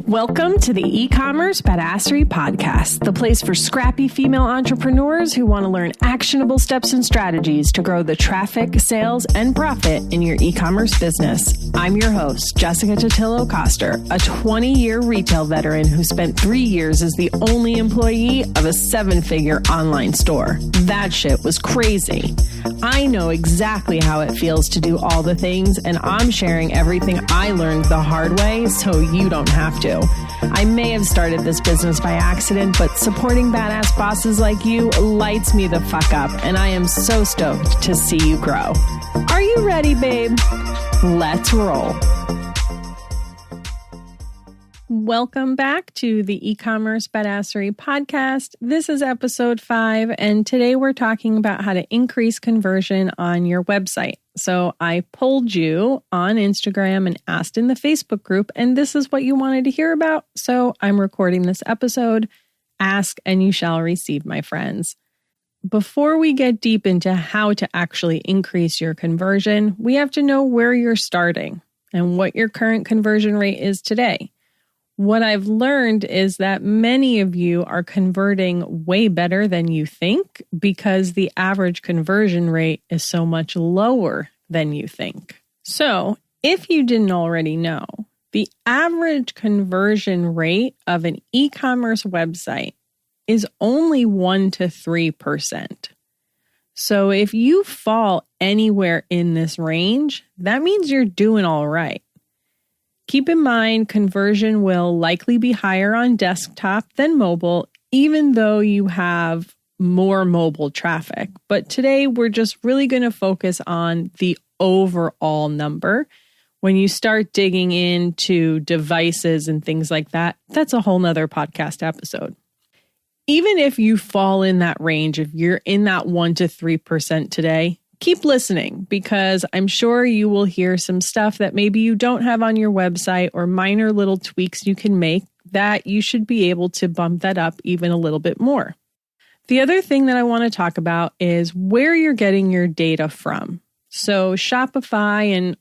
Welcome to the eCommerce Badassery podcast, the place for scrappy female entrepreneurs who want to learn actionable steps and strategies to grow the traffic, sales, and profit in your e-commerce business. I'm your host, Jessica Totillo-Coster, a 20-year retail veteran who spent 3 years as the only employee of a 7-figure online store. That shit was crazy. I know exactly how it feels to do all the things, and I'm sharing everything I learned the hard way so you don't have to. I may have started this business by accident, but supporting badass bosses like you lights me the fuck up, and I am so stoked to see you grow. Are you ready, babe? Let's roll. Welcome back to the eCommerce Badassery podcast. This is episode 5, and today we're talking about how to increase conversion on your website. So I polled you on Instagram and asked in the Facebook group, and this is what you wanted to hear about. So I'm recording this episode. Ask and you shall receive, my friends. Before we get deep into how to actually increase your conversion, we have to know where you're starting and what your current conversion rate is today. What I've learned is that many of you are converting way better than you think because the average conversion rate is so much lower than you think. So, if you didn't already know, the average conversion rate of an e-commerce website is only 1 to 3%. So, if you fall anywhere in this range, that means you're doing all right. Keep in mind, conversion will likely be higher on desktop than mobile, even though you have more mobile traffic. But today, we're just really going to focus on the overall number. When you start digging into devices and things like that, that's a whole nother podcast episode. Even if you fall in that range, if you're in that 1 to 3% today, keep listening because I'm sure you will hear some stuff that maybe you don't have on your website or minor little tweaks you can make that you should be able to bump that up even a little bit more. The other thing that I want to talk about is where you're getting your data from. So Shopify and,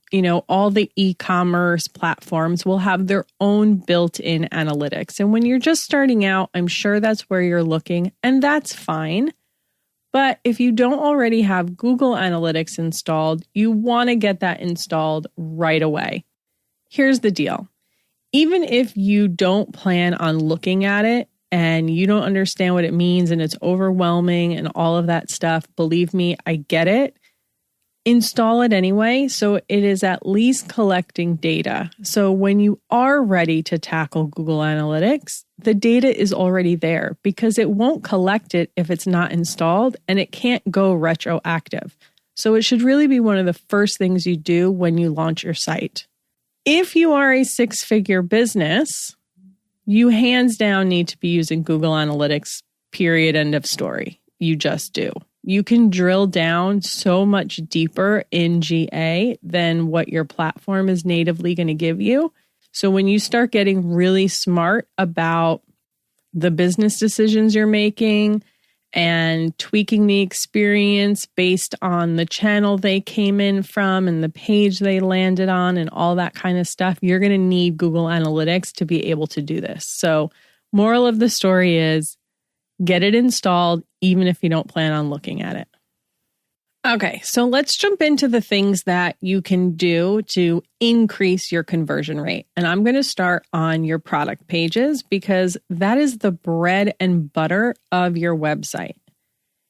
all the e-commerce platforms will have their own built-in analytics. And when you're just starting out, I'm sure that's where you're looking, and that's fine. But if you don't already have Google Analytics installed, you want to get that installed right away. Here's the deal. Even if you don't plan on looking at it and you don't understand what it means and it's overwhelming and all of that stuff, believe me, I get it. Install it anyway, so it is at least collecting data. So when you are ready to tackle Google Analytics, the data is already there because it won't collect it if it's not installed and it can't go retroactive. So it should really be one of the first things you do when you launch your site. If you are a 6-figure business, you hands down need to be using Google Analytics, period, end of story. You just do. You can drill down so much deeper in GA than what your platform is natively going to give you. So when you start getting really smart about the business decisions you're making and tweaking the experience based on the channel they came in from and the page they landed on and all that kind of stuff, you're going to need Google Analytics to be able to do this. So moral of the story is get it installed even if you don't plan on looking at it. Okay, so let's jump into the things that you can do to increase your conversion rate. And I'm going to start on your product pages because that is the bread and butter of your website.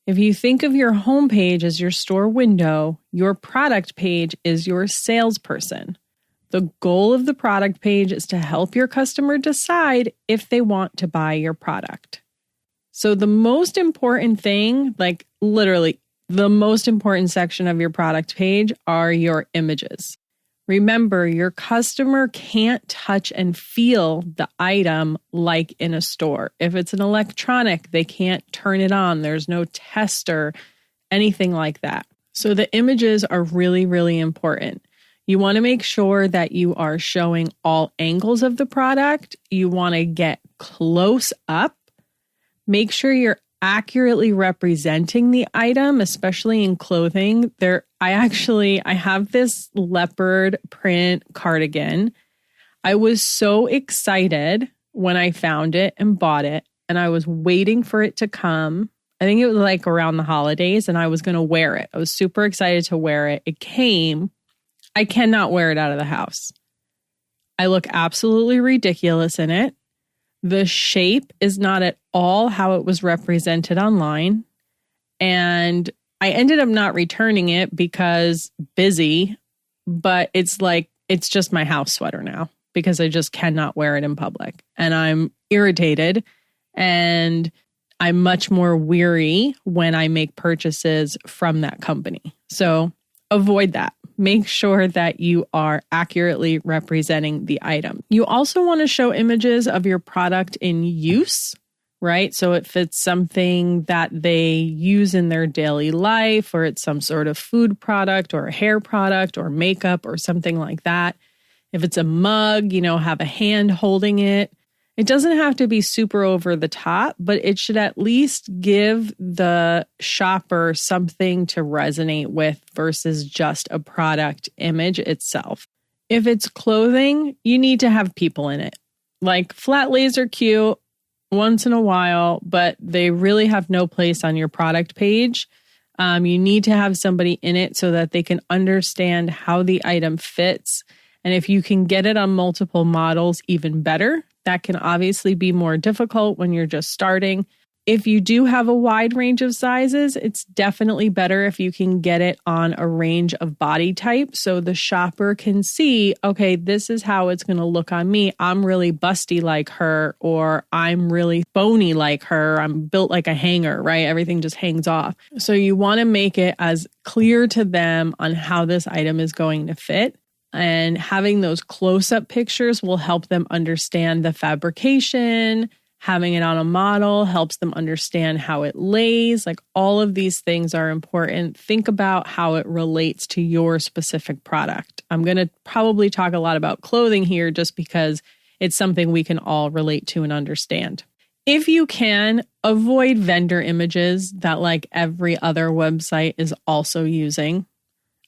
If you think of your homepage as your store window, your product page is your salesperson. The goal of the product page is to help your customer decide if they want to buy your product. So the most important thing, like literally the most important section of your product page are your images. Remember, your customer can't touch and feel the item like in a store. If it's an electronic, they can't turn it on. There's no tester, anything like that. So the images are really, really important. You want to make sure that you are showing all angles of the product. You want to get close up. Make sure you're accurately representing the item, especially in clothing. I have this leopard print cardigan. I was so excited when I found it and bought it, and I was waiting for it to come. I think it was like around the holidays, and I was going to wear it. I was super excited to wear it. It came. I cannot wear it out of the house. I look absolutely ridiculous in it. The shape is not at all how it was represented online. And I ended up not returning it because busy, but it's just my house sweater now because I just cannot wear it in public. And I'm irritated and I'm much more weary when I make purchases from that company. So avoid that. Make sure that you are accurately representing the item. You also want to show images of your product in use, right? So if it's something that they use in their daily life, or it's some sort of food product or a hair product or makeup or something like that. If it's a mug, have a hand holding it. It doesn't have to be super over the top, but it should at least give the shopper something to resonate with versus just a product image itself. If it's clothing, you need to have people in it. Like flat lays are cute once in a while, but they really have no place on your product page. You need to have somebody in it so that they can understand how the item fits. And if you can get it on multiple models, even better. That can obviously be more difficult when you're just starting. If you do have a wide range of sizes, it's definitely better if you can get it on a range of body type so the shopper can see, okay, this is how it's going to look on me. I'm really busty like her, or I'm really bony like her. I'm built like a hanger, right? Everything just hangs off. So you want to make it as clear to them on how this item is going to fit. And having those close-up pictures will help them understand the fabrication. Having it on a model helps them understand how it lays. Like all of these things are important. Think about how it relates to your specific product. I'm going to probably talk a lot about clothing here just because it's something we can all relate to and understand. If you can, avoid vendor images that like every other website is also using.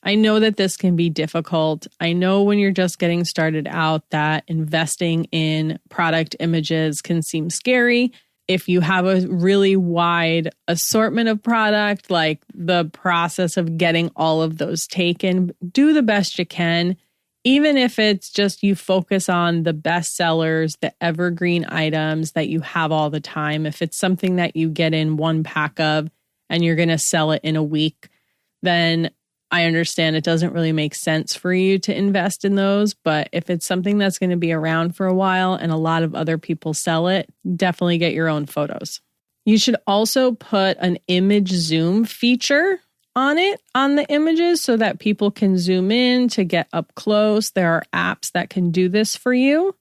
I know that this can be difficult. I know when you're just getting started out that investing in product images can seem scary. If you have a really wide assortment of product, like the process of getting all of those taken, do the best you can. Even if it's just you focus on the best sellers, the evergreen items that you have all the time. If it's something that you get in one pack of and you're going to sell it in a week, then I understand it doesn't really make sense for you to invest in those, but if it's something that's going to be around for a while and a lot of other people sell it, definitely get your own photos. You should also put an image zoom feature on the images so that people can zoom in to get up close. There are apps that can do this for you.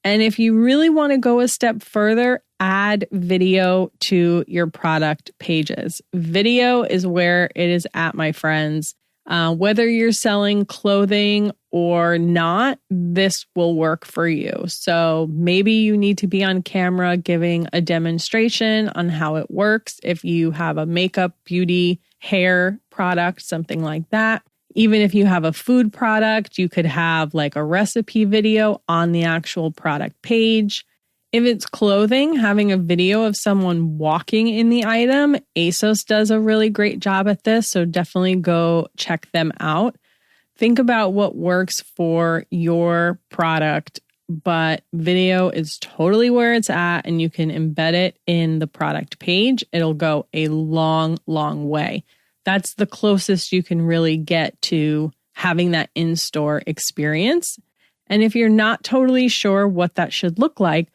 And if you really want to go a step further, add video to your product pages. Video is where it is at, my friends. Whether you're selling clothing or not, this will work for you. So maybe you need to be on camera giving a demonstration on how it works. If you have a makeup, beauty, hair product, something like that. Even if you have a food product, you could have like a recipe video on the actual product page. If it's clothing, having a video of someone walking in the item, ASOS does a really great job at this, so definitely go check them out. Think about what works for your product, but video is totally where it's at, and you can embed it in the product page. It'll go a long, long way. That's the closest you can really get to having that in-store experience. And if you're not totally sure what that should look like,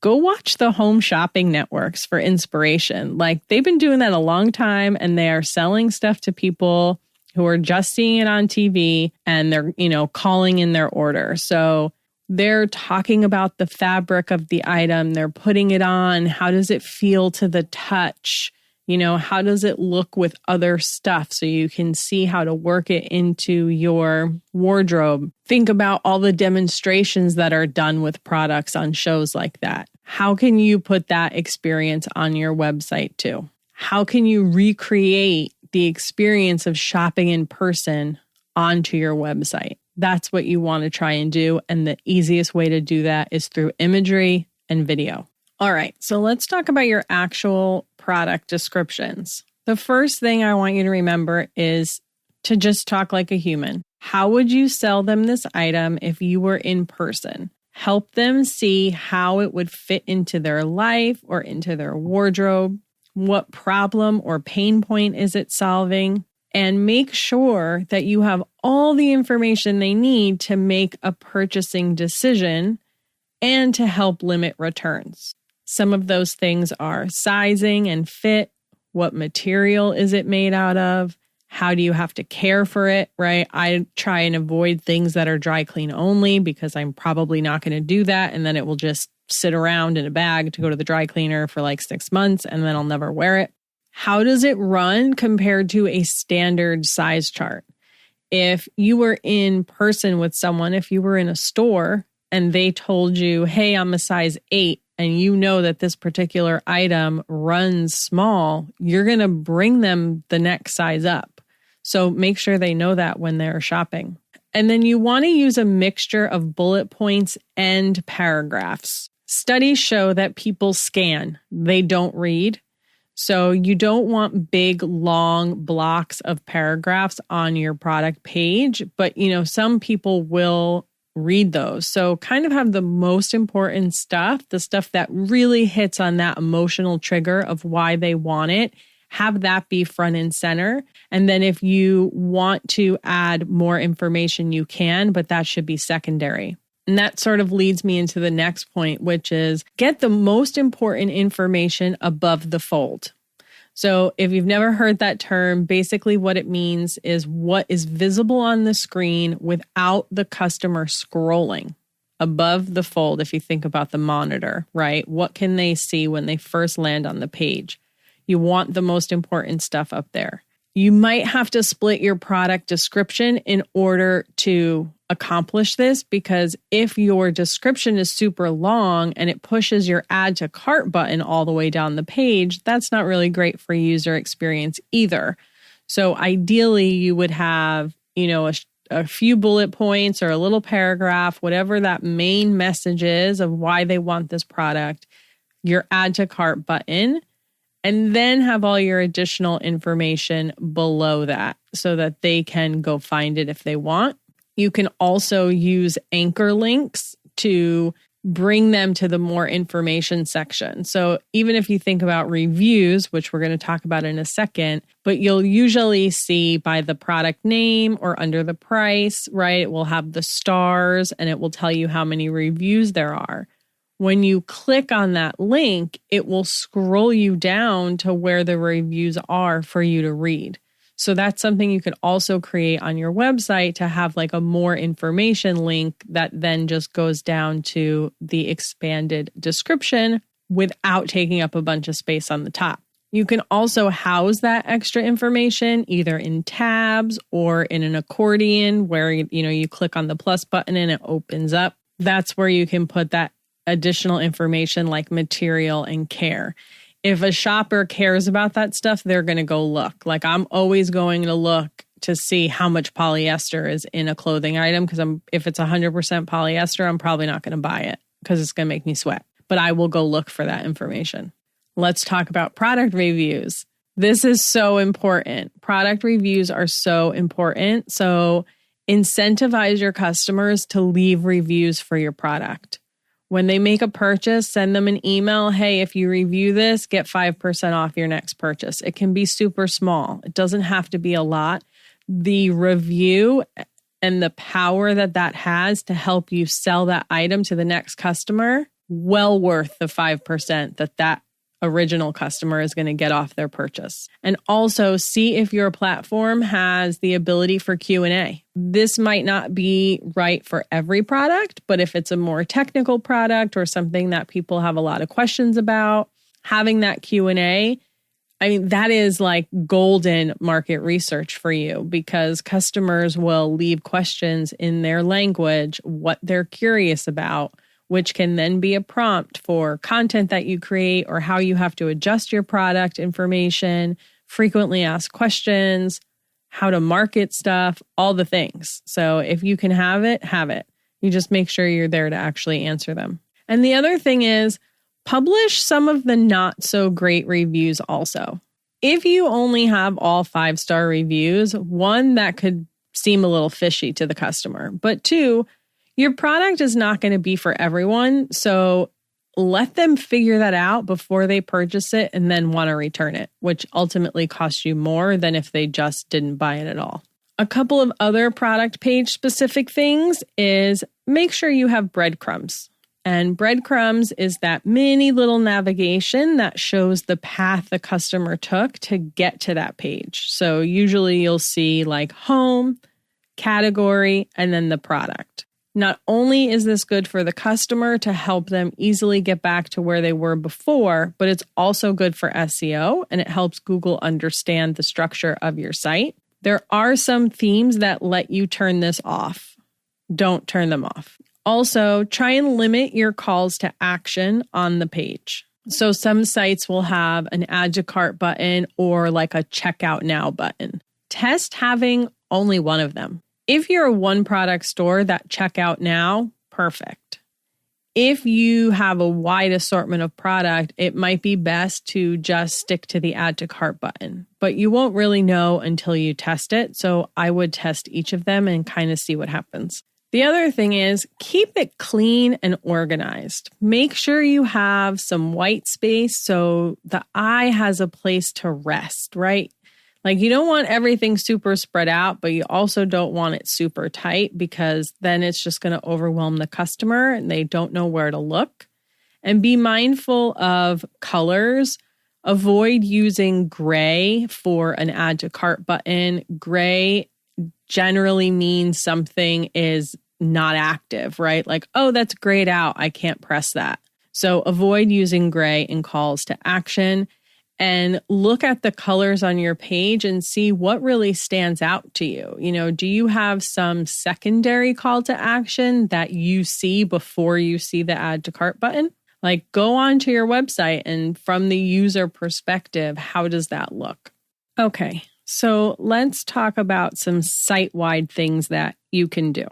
go watch the home shopping networks for inspiration. Like they've been doing that a long time and they are selling stuff to people who are just seeing it on TV and they're, calling in their order. So they're talking about the fabric of the item. They're putting it on. How does it feel to the touch? How does it look with other stuff so you can see how to work it into your wardrobe? Think about all the demonstrations that are done with products on shows like that. How can you put that experience on your website too? How can you recreate the experience of shopping in person onto your website? That's what you want to try and do. And the easiest way to do that is through imagery and video. All right, so let's talk about your actual product descriptions. The first thing I want you to remember is to just talk like a human. How would you sell them this item if you were in person? Help them see how it would fit into their life or into their wardrobe. What problem or pain point is it solving? And make sure that you have all the information they need to make a purchasing decision and to help limit returns. Some of those things are sizing and fit. What material is it made out of? How do you have to care for it, right? I try and avoid things that are dry clean only because I'm probably not going to do that. And then it will just sit around in a bag to go to the dry cleaner for like 6 months and then I'll never wear it. How does it run compared to a standard size chart? If you were in person with someone, if you were in a store and they told you, hey, I'm a size 8, and you know that this particular item runs small, you're going to bring them the next size up. So make sure they know that when they're shopping. And then you want to use a mixture of bullet points and paragraphs. Studies show that people scan, they don't read. So you don't want big, long blocks of paragraphs on your product page, but some people will read those. So kind of have the most important stuff, the stuff that really hits on that emotional trigger of why they want it, have that be front and center. And then if you want to add more information, you can, but that should be secondary. And that sort of leads me into the next point, which is get the most important information above the fold. So if you've never heard that term, basically what it means is what is visible on the screen without the customer scrolling above the fold. If you think about the monitor, right? What can they see when they first land on the page? You want the most important stuff up there. You might have to split your product description in order to accomplish this, because if your description is super long and it pushes your add to cart button all the way down the page, that's not really great for user experience either. So ideally you would have, a few bullet points or a little paragraph, whatever that main message is of why they want this product, your add to cart button, and then have all your additional information below that so that they can go find it if they want. You can also use anchor links to bring them to the more information section. So even if you think about reviews, which we're going to talk about in a second, but you'll usually see by the product name or under the price, right? It will have the stars and it will tell you how many reviews there are. When you click on that link, it will scroll you down to where the reviews are for you to read. So that's something you could also create on your website to have like a more information link that then just goes down to the expanded description without taking up a bunch of space on the top. You can also house that extra information either in tabs or in an accordion where you click on the plus button and it opens up. That's where you can put that additional information like material and care. If a shopper cares about that stuff, they're going to go look. Like I'm always going to look to see how much polyester is in a clothing item because if it's 100% polyester, I'm probably not going to buy it because it's going to make me sweat. But I will go look for that information. Let's talk about product reviews. This is so important. Product reviews are so important. So incentivize your customers to leave reviews for your product. When they make a purchase, send them an email. Hey, if you review this, get 5% off your next purchase. It can be super small. It doesn't have to be a lot. The review and the power that has to help you sell that item to the next customer, well worth the 5% that original customer is going to get off their purchase. And also see if your platform has the ability for Q&A. This might not be right for every product, but if it's a more technical product or something that people have a lot of questions about, having that Q&A, that is like golden market research for you because customers will leave questions in their language, what they're curious about, which can then be a prompt for content that you create or how you have to adjust your product information, frequently asked questions, how to market stuff, all the things. So if you can have it, have it. You just make sure you're there to actually answer them. And the other thing is, publish some of the not so great reviews also. If you only have all 5-star reviews, one, that could seem a little fishy to the customer. But two, your product is not going to be for everyone. So let them figure that out before they purchase it and then want to return it, which ultimately costs you more than if they just didn't buy it at all. A couple of other product page specific things is make sure you have breadcrumbs. And breadcrumbs is that mini little navigation that shows the path the customer took to get to that page. So usually you'll see like home, category, and then the product. Not only is this good for the customer to help them easily get back to where they were before, but it's also good for SEO and it helps Google understand the structure of your site. There are some themes that let you turn this off. Don't turn them off. Also, try and limit your calls to action on the page. So some sites will have an add to cart button or like a checkout now button. Test having only one of them. If you're a one product store, that checkout now, perfect. If you have a wide assortment of product, it might be best to just stick to the add to cart button, but you won't really know until you test it. So I would test each of them and kind of see what happens. The other thing is keep it clean and organized. Make sure you have some white space so the eye has a place to rest, right? Like you don't want everything super spread out, but you also don't want it super tight because then it's just going to overwhelm the customer and they don't know where to look. And be mindful of colors. Avoid using gray for an add to cart button. Gray generally means something is not active, right? Like, oh, that's grayed out. I can't press that. So avoid using gray in calls to action and look at the colors on your page and see what really stands out to you. You know, do you have some secondary call to action that you see before you see the add to cart button? Like go onto your website and from the user perspective, how does that look? Okay, so let's talk about some site-wide things that you can do.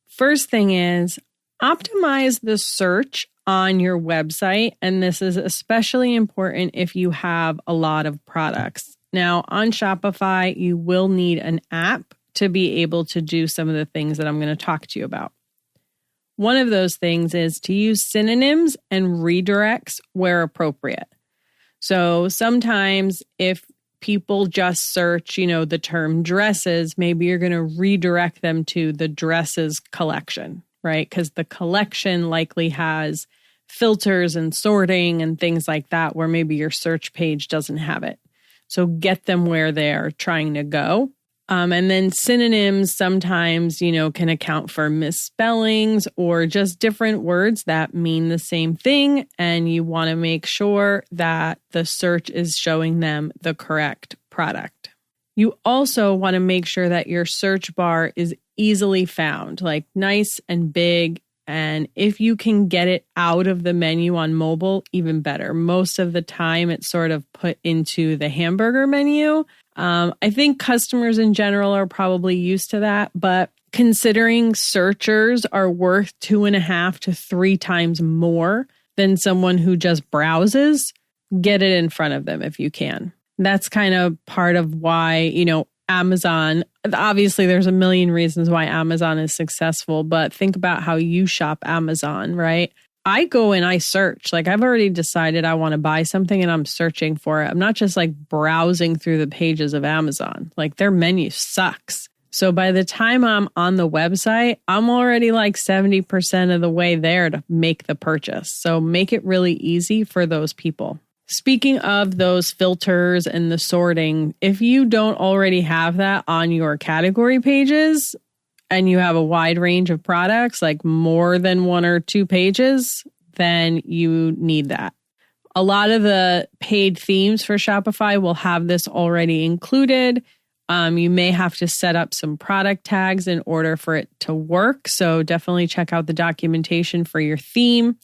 First thing is optimize the search on your website. And this is especially important if you have a lot of products. Now on Shopify, you will need an app to be able to do some of the things that I'm going to talk to you about. One of those things is to use synonyms and redirects where appropriate. So sometimes if people just search, the term dresses, maybe you're going to redirect them to the dresses collection, right? Because the collection likely has filters and sorting and things like that where maybe your search page doesn't have it. So get them where they're trying to go. And then synonyms sometimes, can account for misspellings or just different words that mean the same thing. And you want to make sure that the search is showing them the correct product. You also want to make sure that your search bar is easily found, like nice and big. And if you can get it out of the menu on mobile, even better. Most of the time, it's sort of put into the hamburger menu. I think customers in general are probably used to that, but considering searchers are worth 2.5 to 3 times more than someone who just browses, get it in front of them if you can. That's kind of part of why, Amazon, obviously there's a million reasons why Amazon is successful, but think about how you shop Amazon, right? I go and I search. Like I've already decided I want to buy something and I'm searching for it. I'm not just like browsing through the pages of Amazon. Like their menu sucks. So by the time I'm on the website, I'm already like 70% of the way there to make the purchase. So make it really easy for those people. Speaking of those filters and the sorting, if you don't already have that on your category pages, and you have a wide range of products, like more than 1 or 2 pages, then you need that. A lot of the paid themes for Shopify will have this already included. You may have to set up some product tags in order for it to work. So definitely check out the documentation for your theme.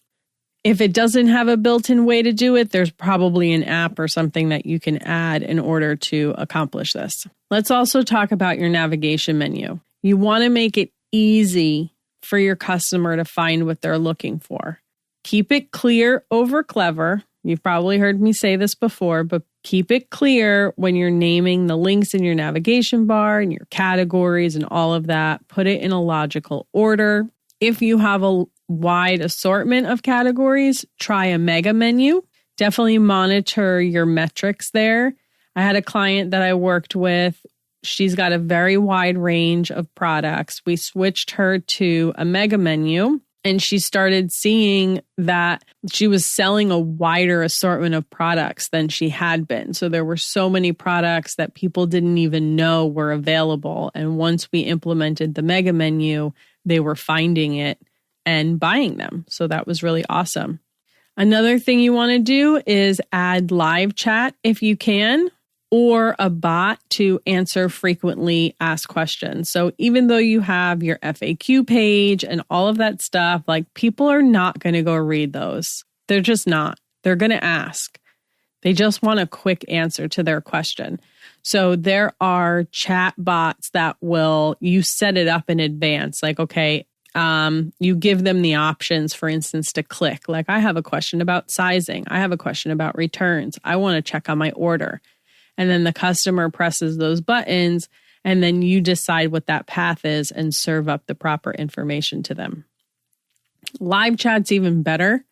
If it doesn't have a built-in way to do it, there's probably an app or something that you can add in order to accomplish this. Let's also talk about your navigation menu. You want to make it easy for your customer to find what they're looking for. Keep it clear over clever. You've probably heard me say this before, but keep it clear when you're naming the links in your navigation bar and your categories and all of that. Put it in a logical order. If you have a wide assortment of categories, try a mega menu. Definitely monitor your metrics there. I had a client that I worked with. She's got a very wide range of products. We switched her to a mega menu, and she started seeing that she was selling a wider assortment of products than she had been. So there were so many products that people didn't even know were available. And once we implemented the mega menu, they were finding it and buying them. So that was really awesome. Another thing you want to do is add live chat if you can, or a bot to answer frequently asked questions. So even though you have your FAQ page and all of that stuff, like people are not going to go read those. They're just not. They're going to ask. They just want a quick answer to their question. So there are chat bots that you set it up in advance. Like, okay, you give them the options, for instance, to click. Like, I have a question about sizing. I have a question about returns. I want to check on my order. And then the customer presses those buttons, and then you decide what that path is and serve up the proper information to them. Live chat's even better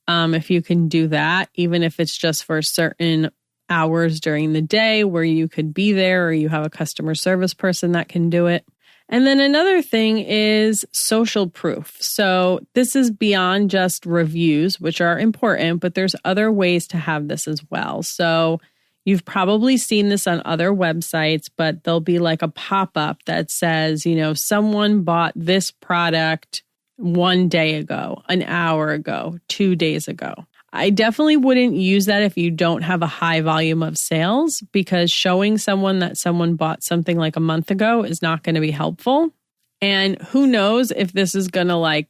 if you can do that, even if it's just for certain hours during the day where you could be there or you have a customer service person that can do it. And then another thing is social proof. So this is beyond just reviews, which are important, but there's other ways to have this as well. So you've probably seen this on other websites, but there'll be like a pop-up that says, someone bought this product 1 day ago, an hour ago, 2 days ago. I definitely wouldn't use that if you don't have a high volume of sales, because showing someone that someone bought something like a month ago is not going to be helpful. And who knows if this is going to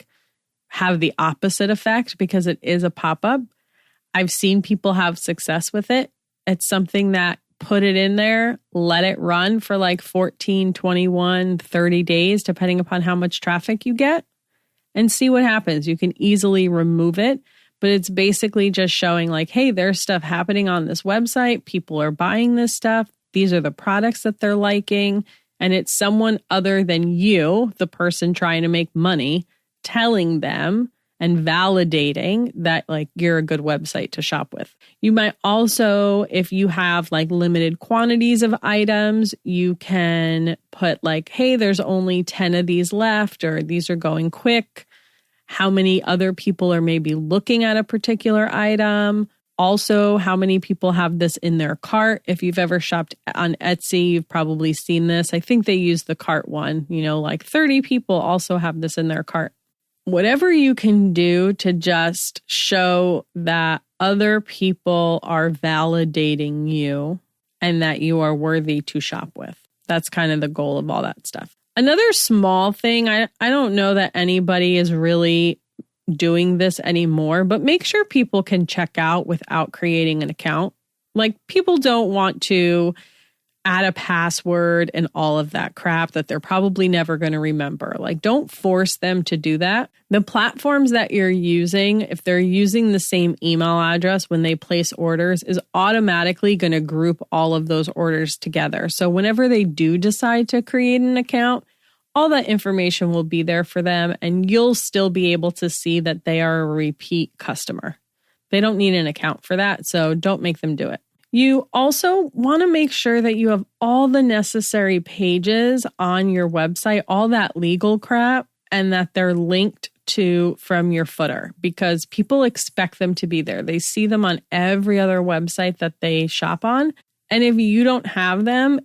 have the opposite effect, because it is a pop-up. I've seen people have success with it. It's something that put it in there, let it run for 14, 21, 30 days, depending upon how much traffic you get, and see what happens. You can easily remove it, but it's basically just showing hey, there's stuff happening on this website. People are buying this stuff. These are the products that they're liking. And it's someone other than you, the person trying to make money, telling them and validating that you're a good website to shop with. You might also, if you have limited quantities of items, you can put hey, there's only 10 of these left, or these are going quick. How many other people are maybe looking at a particular item? Also, how many people have this in their cart? If you've ever shopped on Etsy, you've probably seen this. I think they use the cart one, 30 people also have this in their cart. Whatever you can do to just show that other people are validating you and that you are worthy to shop with. That's kind of the goal of all that stuff. Another small thing, I don't know that anybody is really doing this anymore, but make sure people can check out without creating an account. People don't want to add a password and all of that crap that they're probably never going to remember. Don't force them to do that. The platforms that you're using, if they're using the same email address when they place orders, is automatically going to group all of those orders together. So whenever they do decide to create an account, all that information will be there for them, and you'll still be able to see that they are a repeat customer. They don't need an account for that, so don't make them do it. You also want to make sure that you have all the necessary pages on your website, all that legal crap, and that they're linked to from your footer, because people expect them to be there. They see them on every other website that they shop on. And if you don't have them,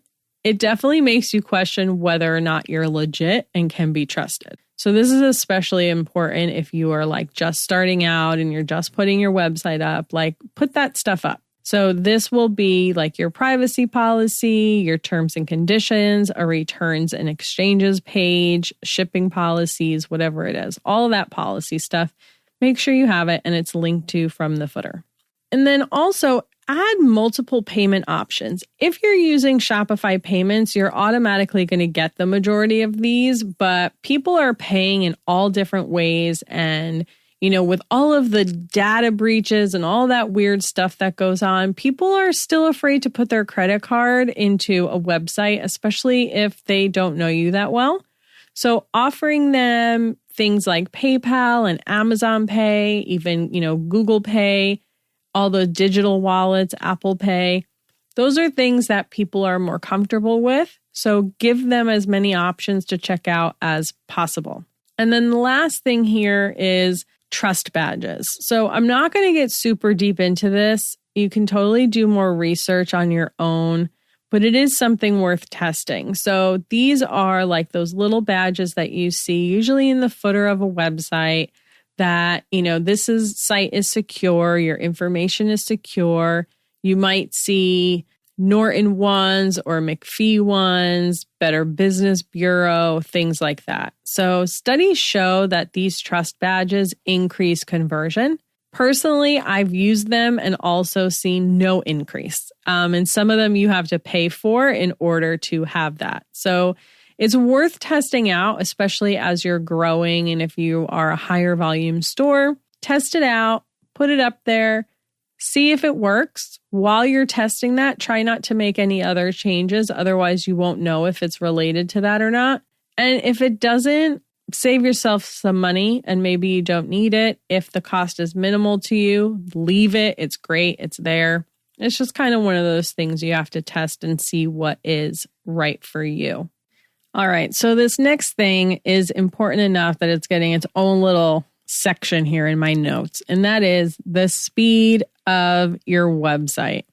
it definitely makes you question whether or not you're legit and can be trusted. So this is especially important if you are just starting out and you're just putting your website up, put that stuff up. So this will be your privacy policy, your terms and conditions, a returns and exchanges page, shipping policies, whatever it is. All of that policy stuff, make sure you have it and it's linked to from the footer. And then also add multiple payment options. If you're using Shopify payments, you're automatically going to get the majority of these, but people are paying in all different ways. And, with all of the data breaches and all that weird stuff that goes on, people are still afraid to put their credit card into a website, especially if they don't know you that well. So offering them things like PayPal and Amazon Pay, even, Google Pay, all the digital wallets, Apple Pay, those are things that people are more comfortable with. So give them as many options to check out as possible. And then the last thing here is trust badges. So I'm not going to get super deep into this. You can totally do more research on your own, but it is something worth testing. So these are like those little badges that you see usually in the footer of a website that, this site is secure, your information is secure. You might see Norton ones or McPhee ones, Better Business Bureau, things like that. So studies show that these trust badges increase conversion. Personally, I've used them and also seen no increase. And some of them you have to pay for in order to have that. So it's worth testing out, especially as you're growing. And if you are a higher volume store, test it out, put it up there, see if it works. While you're testing that, try not to make any other changes. Otherwise, you won't know if it's related to that or not. And if it doesn't, save yourself some money and maybe you don't need it. If the cost is minimal to you, leave it. It's great. It's there. It's just kind of one of those things you have to test and see what is right for you. All right. So this next thing is important enough that it's getting its own little section here in my notes, and that is the speed of your website.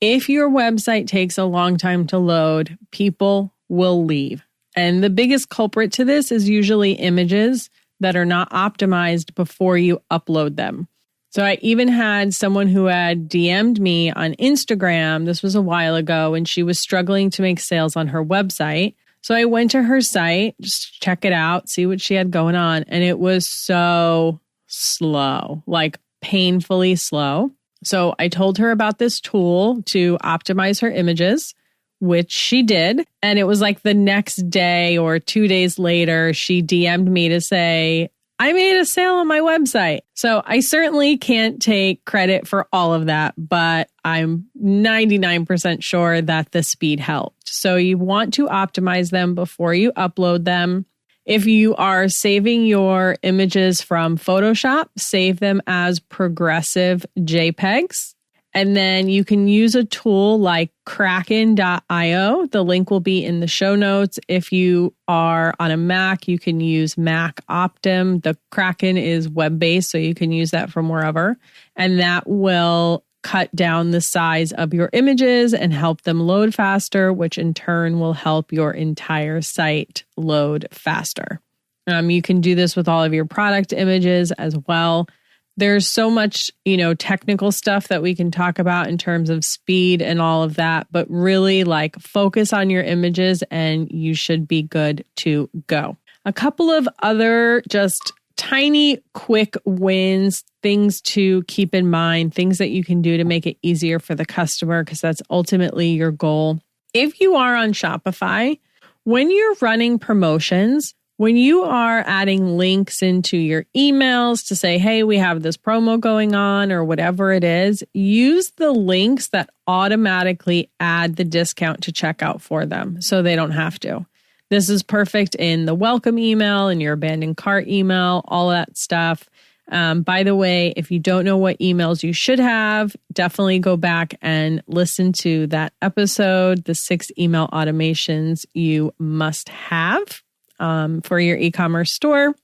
If your website takes a long time to load, people will leave. And the biggest culprit to this is usually images that are not optimized before you upload them. So I even had someone who had DM'd me on Instagram. This was a while ago, and she was struggling to make sales on her website. So I went to her site, just check it out, see what she had going on. And it was so slow, like painfully slow. So I told her about this tool to optimize her images, which she did. And it was like the next day or 2 days later, she DM'd me to say, I made a sale on my website. So I certainly can't take credit for all of that, but I'm 99% sure that the speed helped. So you want to optimize them before you upload them. If you are saving your images from Photoshop, save them as progressive JPEGs. And then you can use a tool like Kraken.io. The link will be in the show notes. If you are on a Mac, you can use Mac Optim. The Kraken is web-based, so you can use that from wherever. And that will cut down the size of your images and help them load faster, which in turn will help your entire site load faster. You can do this with all of your product images as well. There's so much, technical stuff that we can talk about in terms of speed and all of that, but really focus on your images and you should be good to go. A couple of other just tiny, quick wins, things to keep in mind, things that you can do to make it easier for the customer, because that's ultimately your goal. If you are on Shopify, when you're running promotions, when you are adding links into your emails to say, hey, we have this promo going on or whatever it is, use the links that automatically add the discount to checkout for them so they don't have to. This is perfect in the welcome email and your abandoned cart email, all that stuff. By the way, if you don't know what emails you should have, definitely go back and listen to that episode, the 6 email automations you must have for your e-commerce store.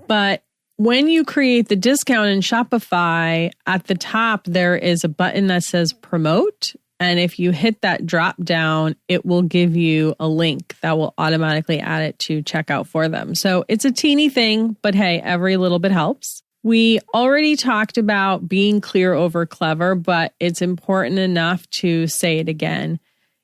But when you create the discount in Shopify, at the top, there is a button that says promote. And if you hit that drop down, it will give you a link that will automatically add it to checkout for them. So it's a teeny thing, but hey, every little bit helps. We already talked about being clear over clever, but it's important enough to say it again.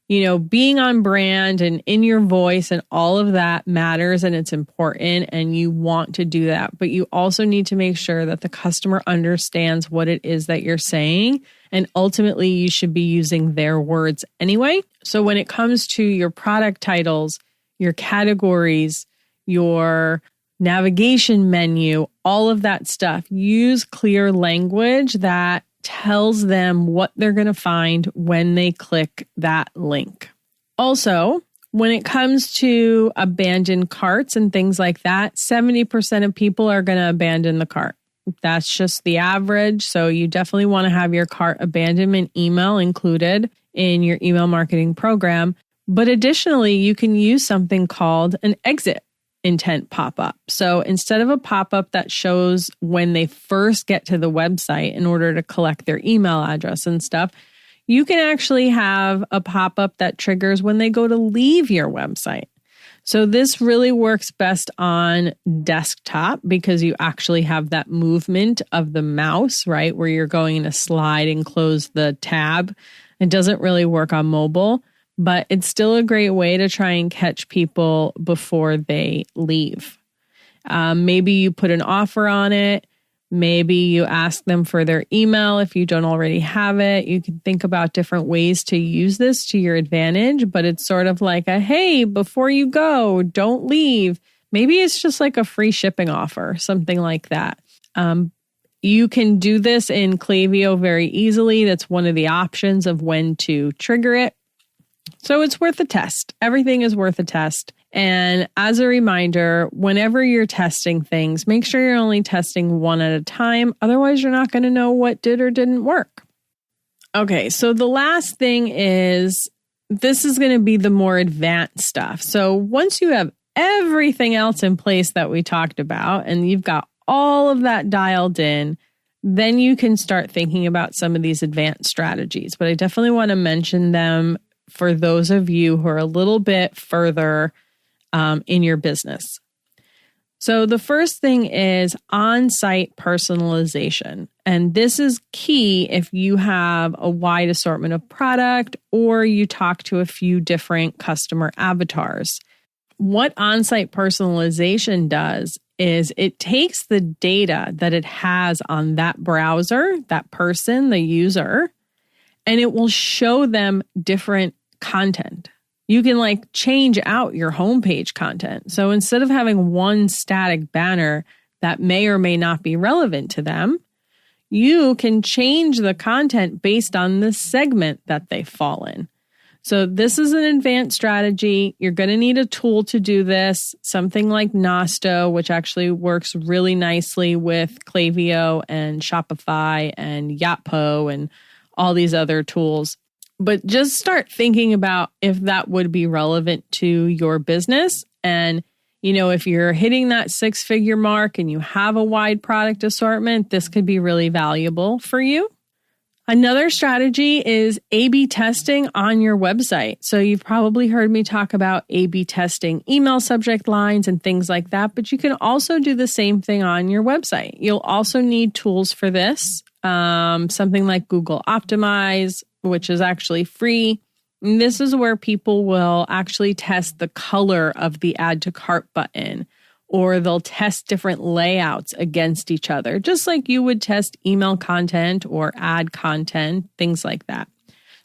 being on brand and in your voice and all of that matters and it's important and you want to do that. But you also need to make sure that the customer understands what it is that you're saying. And ultimately, you should be using their words anyway. So when it comes to your product titles, your categories, your navigation menu, all of that stuff, use clear language that tells them what they're going to find when they click that link. Also, when it comes to abandoned carts and things like that, 70% of people are going to abandon the cart. That's just the average. So you definitely want to have your cart abandonment email included in your email marketing program. But additionally, you can use something called an exit intent pop-up. So instead of a pop-up that shows when they first get to the website in order to collect their email address and stuff, you can actually have a pop-up that triggers when they go to leave your website. So this really works best on desktop because you actually have that movement of the mouse, right? Where you're going to slide and close the tab. It doesn't really work on mobile, but it's still a great way to try and catch people before they leave. Maybe you put an offer on it. Maybe you ask them for their email if you don't already have it. You can think about different ways to use this to your advantage, but it's sort of like a, hey, before you go, don't leave. Maybe it's just like a free shipping offer, something like that. You can do this in Klaviyo very easily. That's one of the options of when to trigger it. So it's worth a test. Everything is worth a test. And as a reminder, whenever you're testing things, make sure you're only testing one at a time. Otherwise, you're not going to know what did or didn't work. Okay, so the last thing is, this is going to be the more advanced stuff. So once you have everything else in place that we talked about, and you've got all of that dialed in, then you can start thinking about some of these advanced strategies. But I definitely want to mention them for those of you who are a little bit further in your business. So the first thing is on-site personalization. And this is key if you have a wide assortment of product or you talk to a few different customer avatars. What on-site personalization does is it takes the data that it has on that browser, that person, the user, and it will show them different content. You can change out your homepage content. So instead of having one static banner that may or may not be relevant to them, you can change the content based on the segment that they fall in. So this is an advanced strategy. You're going to need a tool to do this, something like Nosto, which actually works really nicely with Klaviyo and Shopify and Yotpo and all these other tools. But just start thinking about if that would be relevant to your business. And, if you're hitting that 6-figure mark and you have a wide product assortment, this could be really valuable for you. Another strategy is A/B testing on your website. So you've probably heard me talk about A/B testing email subject lines and things like that, but you can also do the same thing on your website. You'll also need tools for this, something like Google Optimize, which is actually free. And this is where people will actually test the color of the add to cart button, or they'll test different layouts against each other, just like you would test email content or ad content, things like that.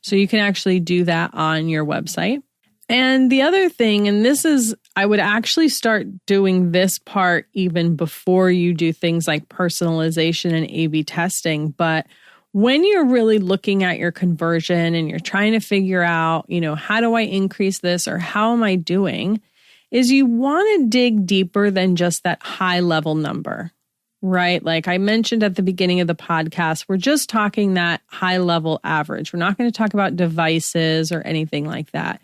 So you can actually do that on your website. And the other thing, and this is, I would actually start doing this part even before you do things like personalization and A/B testing, but when you're really looking at your conversion and you're trying to figure out, how do I increase this or how am I doing, is you want to dig deeper than just that high level number, right? Like I mentioned at the beginning of the podcast, we're just talking that high level average. We're not going to talk about devices or anything like that.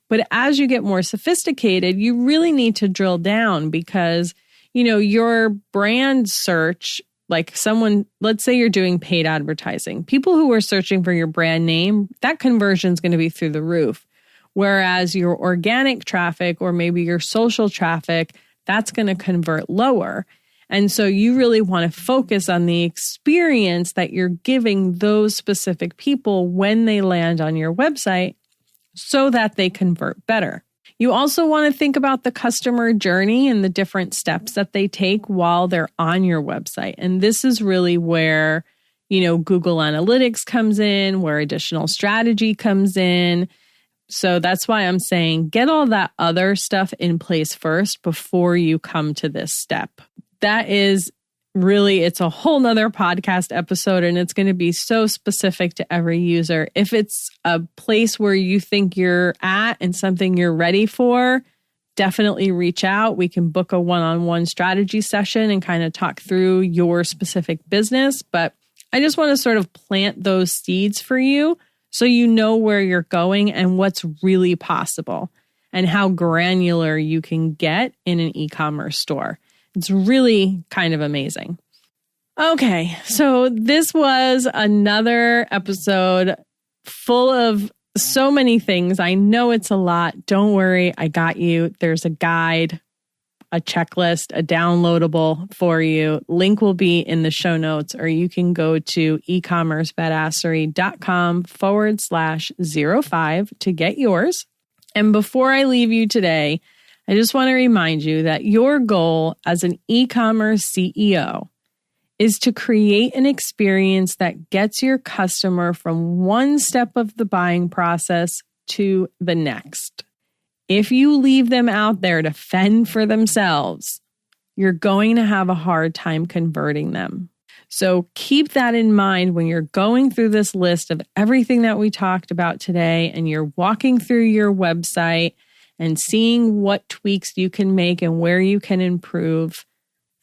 But as you get more sophisticated, you really need to drill down because, your brand search, like someone, let's say you're doing paid advertising. People who are searching for your brand name, that conversion is going to be through the roof. Whereas your organic traffic or maybe your social traffic, that's going to convert lower. And so you really want to focus on the experience that you're giving those specific people when they land on your website so that they convert better. You also want to think about the customer journey and the different steps that they take while they're on your website. And this is really where, Google Analytics comes in, where additional strategy comes in. So that's why I'm saying get all that other stuff in place first before you come to this step. That is really, it's a whole nother podcast episode, and it's going to be so specific to every user. If it's a place where you think you're at and something you're ready for, definitely reach out. We can book a one-on-one strategy session and kind of talk through your specific business. But I just want to sort of plant those seeds for you so you know where you're going and what's really possible and how granular you can get in an e-commerce store. It's really kind of amazing. Okay, so this was another episode full of so many things. I know it's a lot. Don't worry, I got you. There's a guide, a checklist, a downloadable for you. Link will be in the show notes, or you can go to ecommercebadassery.com/05 to get yours. And before I leave you today, I just want to remind you that your goal as an e-commerce CEO is to create an experience that gets your customer from one step of the buying process to the next. If you leave them out there to fend for themselves, you're going to have a hard time converting them. So keep that in mind when you're going through this list of everything that we talked about today and you're walking through your website and seeing what tweaks you can make and where you can improve.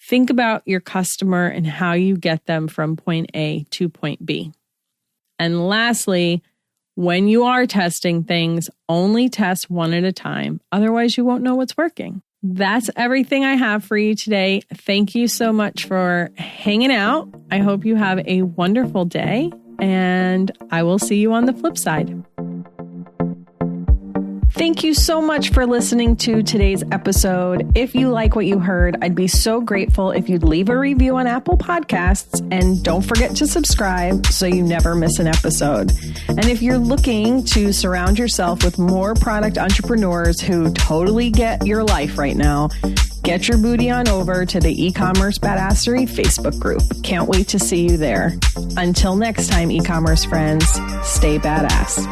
Think about your customer and how you get them from point A to point B. And lastly, when you are testing things, only test one at a time. Otherwise, you won't know what's working. That's everything I have for you today. Thank you so much for hanging out. I hope you have a wonderful day, and I will see you on the flip side. Thank you so much for listening to today's episode. If you like what you heard, I'd be so grateful if you'd leave a review on Apple Podcasts, and don't forget to subscribe so you never miss an episode. And if you're looking to surround yourself with more product entrepreneurs who totally get your life right now, get your booty on over to the eCommerce Badassery Facebook group. Can't wait to see you there. Until next time, e-commerce friends, stay badass.